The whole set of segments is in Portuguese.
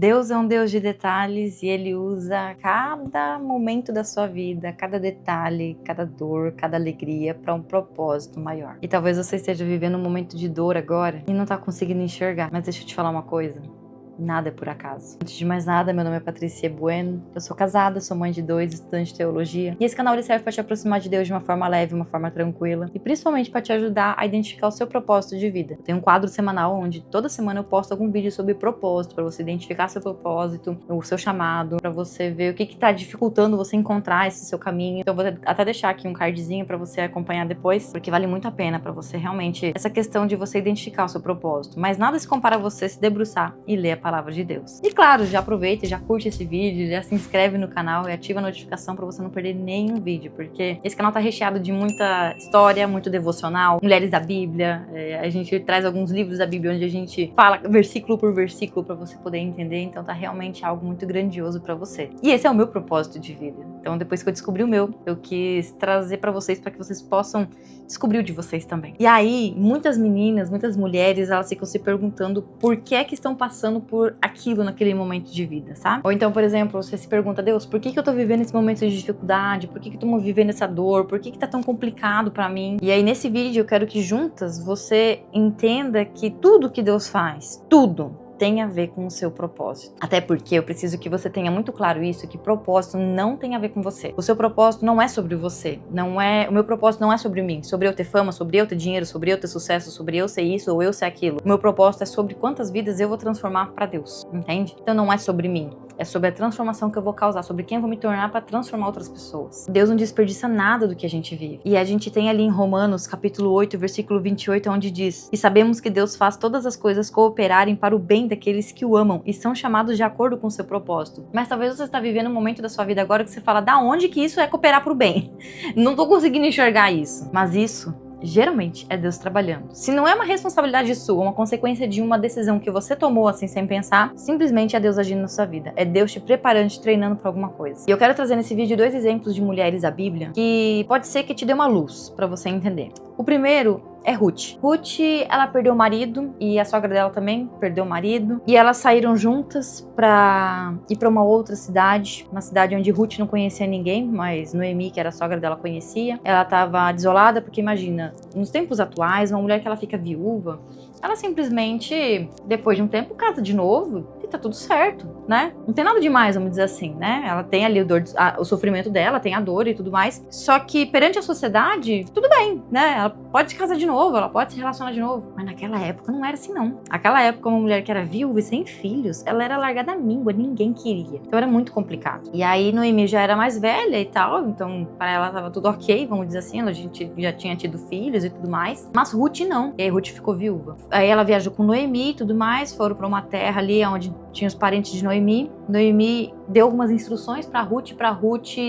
Deus é um Deus de detalhes e Ele usa cada momento da sua vida, cada detalhe, cada dor, cada alegria para um propósito maior. E talvez você esteja vivendo um momento de dor agora e não tá conseguindo enxergar. Mas deixa eu te falar uma coisa. Nada é por acaso. Antes de mais nada, meu nome é Patrícia Bueno, eu sou casada, sou mãe de 2, estudante de teologia, e esse canal ele serve para te aproximar de Deus de uma forma leve, uma forma tranquila, e principalmente para te ajudar a identificar o seu propósito de vida. Eu tenho um quadro semanal onde toda semana eu posto algum vídeo sobre propósito, para você identificar seu propósito, o seu chamado, para você ver o que está dificultando você encontrar esse seu caminho. Então eu vou até deixar aqui um cardzinho para você acompanhar depois, porque vale muito a pena para você realmente, essa questão de você identificar o seu propósito. Mas nada se compara a você se debruçar e ler a palavra de Deus. E claro, já aproveita, já curte esse vídeo, já se inscreve no canal e ativa a notificação para você não perder nenhum vídeo, porque esse canal tá recheado de muita história, muito devocional, mulheres da Bíblia, a gente traz alguns livros da Bíblia onde a gente fala versículo por versículo para você poder entender, então tá realmente algo muito grandioso para você. E esse é o meu propósito de vida. Então depois que eu descobri o meu, eu quis trazer para vocês para que vocês possam descobrir o de vocês também. E aí, muitas meninas, muitas mulheres, elas ficam se perguntando por que é que estão passando por aquilo naquele momento de vida, sabe? Ou então, por exemplo, você se pergunta, Deus, por que eu tô vivendo esse momento de dificuldade? Por que eu tô vivendo essa dor? Por que tá tão complicado pra mim? E aí, nesse vídeo, eu quero que juntas você entenda que tudo que Deus faz, tudo, tem a ver com o seu propósito. Até porque eu preciso que você tenha muito claro isso, que propósito não tem a ver com você. O seu propósito não é sobre você. O meu propósito não é sobre mim, sobre eu ter fama, sobre eu ter dinheiro, sobre eu ter sucesso, sobre eu ser isso ou eu ser aquilo. O meu propósito é sobre quantas vidas eu vou transformar para Deus, entende? Então não é sobre mim. É sobre a transformação que eu vou causar, sobre quem eu vou me tornar para transformar outras pessoas. Deus não desperdiça nada do que a gente vive. E a gente tem ali em Romanos, capítulo 8, versículo 28, onde diz: E sabemos que Deus faz todas as coisas cooperarem para o bem daqueles que o amam e são chamados de acordo com o seu propósito. Mas talvez você está vivendo um momento da sua vida agora que você fala, da onde que isso é cooperar para o bem? Não tô conseguindo enxergar isso. Mas isso geralmente é Deus trabalhando. Se não é uma responsabilidade sua, uma consequência de uma decisão que você tomou assim sem pensar, simplesmente é Deus agindo na sua vida. É Deus te preparando, te treinando para alguma coisa. E eu quero trazer nesse vídeo 2 exemplos de mulheres da Bíblia que pode ser que te dê uma luz para você entender. O primeiro é Ruth. Ruth, ela perdeu o marido e a sogra dela também perdeu o marido. E elas saíram juntas pra ir pra uma outra cidade, uma cidade onde Ruth não conhecia ninguém, mas Noemi, que era a sogra dela, conhecia. Ela tava desolada porque, imagina, nos tempos atuais, uma mulher que ela fica viúva, ela simplesmente, depois de um tempo, casa de novo e tá tudo certo, né? Não tem nada demais, vamos dizer assim, né? Ela tem ali o sofrimento dela, tem a dor e tudo mais. Só que perante a sociedade, tudo bem, né? Ela pode se casar de novo, ela pode se relacionar de novo. Mas naquela época não era assim, não. Naquela época, uma mulher que era viúva e sem filhos, ela era largada à míngua, ninguém queria. Então era muito complicado. E aí Noemi já era mais velha e tal, então para ela tava tudo ok, vamos dizer assim, a gente já tinha tido filhos e tudo mais. Mas Ruth não. E aí Ruth ficou viúva. Aí ela viajou com Noemi e tudo mais, foram para uma terra ali onde tinha os parentes de Noemi. Noemi deu algumas instruções para Ruth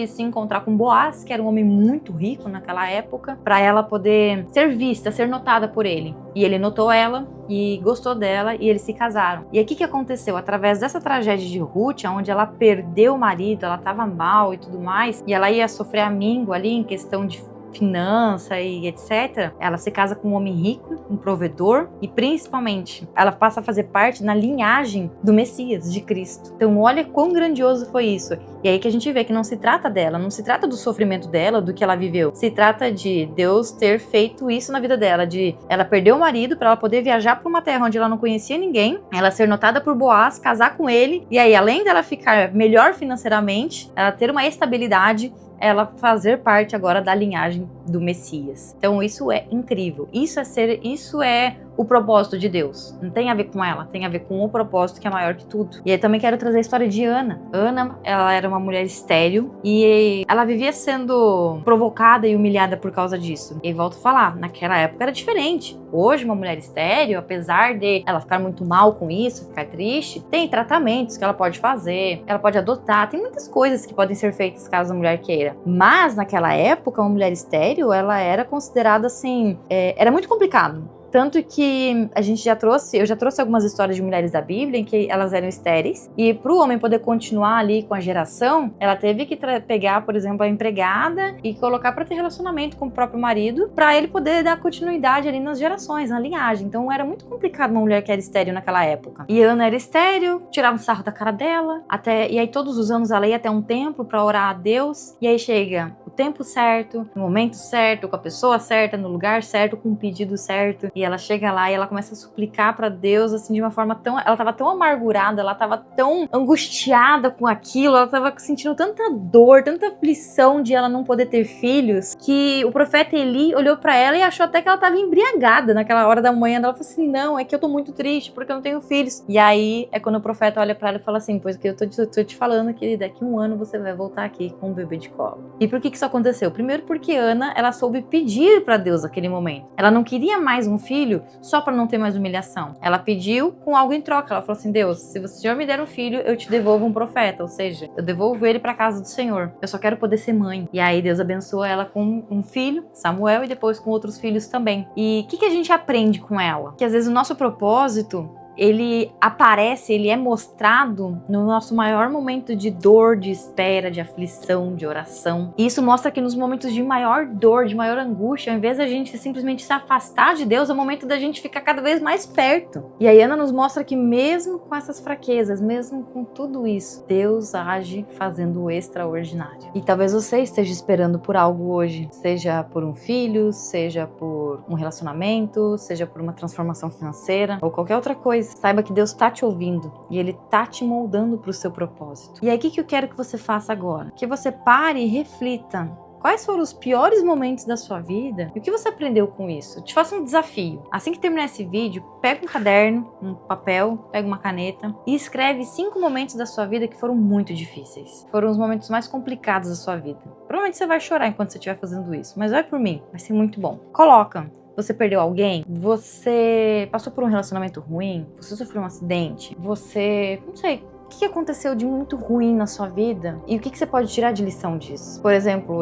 se encontrar com Boaz, que era um homem muito rico naquela época, para ela poder ser vista, ser notada por ele. E ele notou ela e gostou dela e eles se casaram. E aí o que aconteceu? Através dessa tragédia de Ruth, onde ela perdeu o marido, ela estava mal e tudo mais, e ela ia sofrer a míngua ali em questão de finança e etc. Ela se casa com um homem rico, um provedor, e principalmente ela passa a fazer parte na linhagem do Messias, de Cristo. Então olha quão grandioso foi isso. E aí que a gente vê que não se trata dela, não se trata do sofrimento dela, do que ela viveu. Se trata de Deus ter feito isso na vida dela, de ela perder o marido para ela poder viajar para uma terra onde ela não conhecia ninguém, ela ser notada por Boaz, casar com ele, e aí além dela ficar melhor financeiramente, ela ter uma estabilidade, ela fazer parte agora da linhagem do Messias. Então isso é incrível. Isso é o propósito de Deus. Não tem a ver com ela, tem a ver com o propósito que é maior que tudo. E aí também quero trazer a história de Ana. Ana, ela era uma mulher estéril e ela vivia sendo provocada e humilhada por causa disso. E volto a falar, naquela época era diferente. Hoje, uma mulher estéril, apesar de ela ficar muito mal com isso, ficar triste, tem tratamentos que ela pode fazer, ela pode adotar, tem muitas coisas que podem ser feitas caso a mulher queira. Mas naquela época, uma mulher estéril, ela era considerada assim, era muito complicado. Tanto que eu já trouxe algumas histórias de mulheres da Bíblia em que elas eram estéreis, e para o homem poder continuar ali com a geração, ela teve que pegar, por exemplo, a empregada e colocar para ter relacionamento com o próprio marido, para ele poder dar continuidade ali nas gerações, na linhagem. Então era muito complicado uma mulher que era estéril naquela época. E Ana era estéril, tirava um sarro da cara dela, e aí todos os anos ela ia até um templo para orar a Deus, e aí chega o tempo certo, no momento certo, com a pessoa certa, no lugar certo, com o pedido certo, e ela chega lá e ela começa a suplicar para Deus, assim, de uma forma ela tava tão amargurada, ela tava tão angustiada com aquilo, ela tava sentindo tanta dor, tanta aflição de ela não poder ter filhos, que o profeta Eli olhou para ela e achou até que ela tava embriagada naquela hora da manhã. Ela falou assim: não, é que eu tô muito triste porque eu não tenho filhos. E aí é quando o profeta olha para ela e fala assim: pois que eu tô te falando que daqui a um ano você vai voltar aqui com um bebê de colo. E por que isso aconteceu? Primeiro porque Ana, ela soube pedir para Deus naquele momento. Ela não queria mais um filho só para não ter mais humilhação. Ela pediu com algo em troca. Ela falou assim: Deus, se o Senhor me der um filho, eu te devolvo um profeta. Ou seja, eu devolvo ele para casa do Senhor. Eu só quero poder ser mãe. E aí Deus abençoa ela com um filho, Samuel, e depois com outros filhos também. E o que a gente aprende com ela? Que às vezes o nosso propósito, ele aparece, ele é mostrado no nosso maior momento de dor, de espera, de aflição, de oração. E isso mostra que nos momentos de maior dor, de maior angústia, ao invés da gente simplesmente se afastar de Deus, é o momento da gente ficar cada vez mais perto. E a Ana nos mostra que mesmo com essas fraquezas, mesmo com tudo isso, Deus age fazendo o extraordinário. E talvez você esteja esperando por algo hoje, seja por um filho, seja por um relacionamento, seja por uma transformação financeira ou qualquer outra coisa. Saiba que Deus tá te ouvindo e Ele tá te moldando para o seu propósito. E aí, o que eu quero que você faça agora? Que você pare e reflita. Quais foram os piores momentos da sua vida? E o que você aprendeu com isso? Eu te faço um desafio. Assim que terminar esse vídeo, pega um caderno, um papel, pega uma caneta e escreve 5 momentos da sua vida que foram muito difíceis. Foram os momentos mais complicados da sua vida. Provavelmente você vai chorar enquanto você estiver fazendo isso, mas vai por mim, vai ser muito bom. Coloca. Você perdeu alguém? Você passou por um relacionamento ruim? Você sofreu um acidente? Você, não sei, o que aconteceu de muito ruim na sua vida? E o que você pode tirar de lição disso? Por exemplo,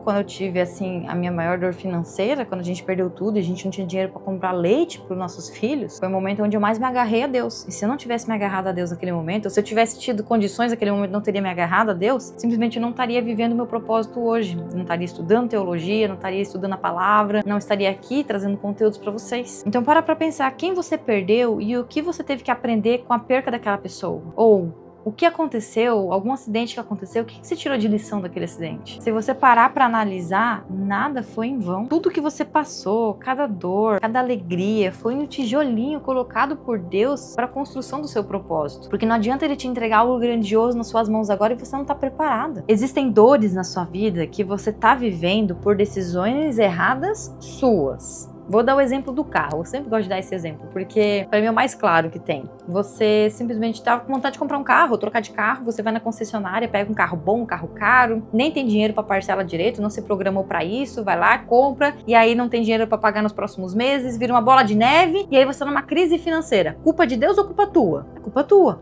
quando eu tive, assim, a minha maior dor financeira, quando a gente perdeu tudo e a gente não tinha dinheiro para comprar leite para os nossos filhos, foi o momento onde eu mais me agarrei a Deus. E se eu não tivesse me agarrado a Deus naquele momento, ou se eu tivesse tido condições naquele momento não teria me agarrado a Deus, simplesmente eu não estaria vivendo o meu propósito hoje. Eu não estaria estudando teologia, não estaria estudando a palavra, não estaria aqui trazendo conteúdos para vocês. Então para pensar quem você perdeu e o que você teve que aprender com a perca daquela pessoa. Ou o que aconteceu, algum acidente que aconteceu, o que você tirou de lição daquele acidente? Se você parar para analisar, nada foi em vão. Tudo que você passou, cada dor, cada alegria, foi no tijolinho colocado por Deus para a construção do seu propósito. Porque não adianta Ele te entregar algo grandioso nas suas mãos agora e você não está preparada. Existem dores na sua vida que você está vivendo por decisões erradas suas. Vou dar o exemplo do carro, eu sempre gosto de dar esse exemplo, porque para mim é o mais claro que tem. Você simplesmente tá com vontade de comprar um carro, ou trocar de carro, você vai na concessionária, pega um carro bom, um carro caro, nem tem dinheiro para parcela direito, não se programou para isso, vai lá, compra, e aí não tem dinheiro para pagar nos próximos meses, vira uma bola de neve, e aí você tá numa crise financeira. Culpa de Deus ou culpa tua? É culpa tua.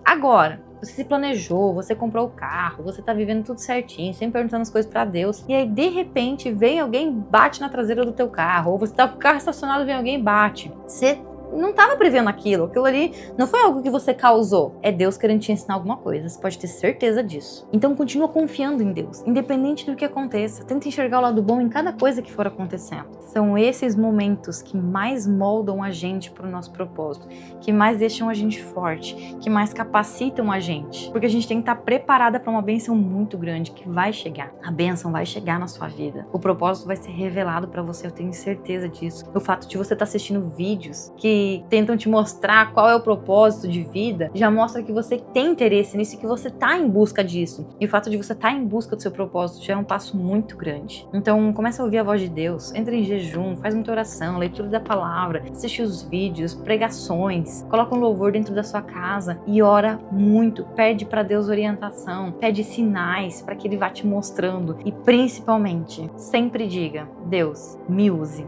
Agora, você se planejou, você comprou o carro, você tá vivendo tudo certinho, sempre perguntando as coisas pra Deus. E aí, de repente, vem alguém e bate na traseira do teu carro. Ou você tá com o carro estacionado e vem alguém e bate. Você não estava prevendo aquilo ali não foi algo que você causou, é Deus querendo te ensinar alguma coisa, você pode ter certeza disso. Então continua confiando em Deus, independente do que aconteça, tenta enxergar o lado bom em cada coisa que for acontecendo. São esses momentos que mais moldam a gente para o nosso propósito, que mais deixam a gente forte, que mais capacitam a gente, porque a gente tem que estar preparada para uma bênção muito grande que vai chegar. A bênção vai chegar na sua vida, o propósito vai ser revelado para você, eu tenho certeza disso. O fato de você estar assistindo vídeos que tentam te mostrar qual é o propósito de vida, já mostra que você tem interesse nisso e que você tá em busca disso. E o fato de você estar em busca do seu propósito já é um passo muito grande. Então começa a ouvir a voz de Deus, entra em jejum, faz muita oração, leitura da palavra, assiste os vídeos, pregações, coloca um louvor dentro da sua casa e ora muito, pede para Deus orientação, pede sinais para que Ele vá te mostrando e principalmente, sempre diga: Deus, me use.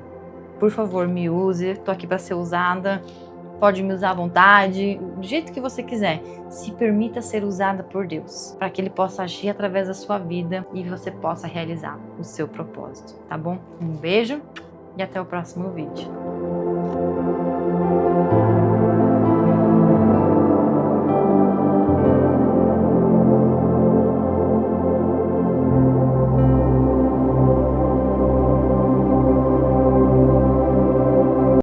Por favor, me use, tô aqui para ser usada, pode me usar à vontade, do jeito que você quiser. Se permita ser usada por Deus, para que Ele possa agir através da sua vida e você possa realizar o seu propósito, tá bom? Um beijo e até o próximo vídeo.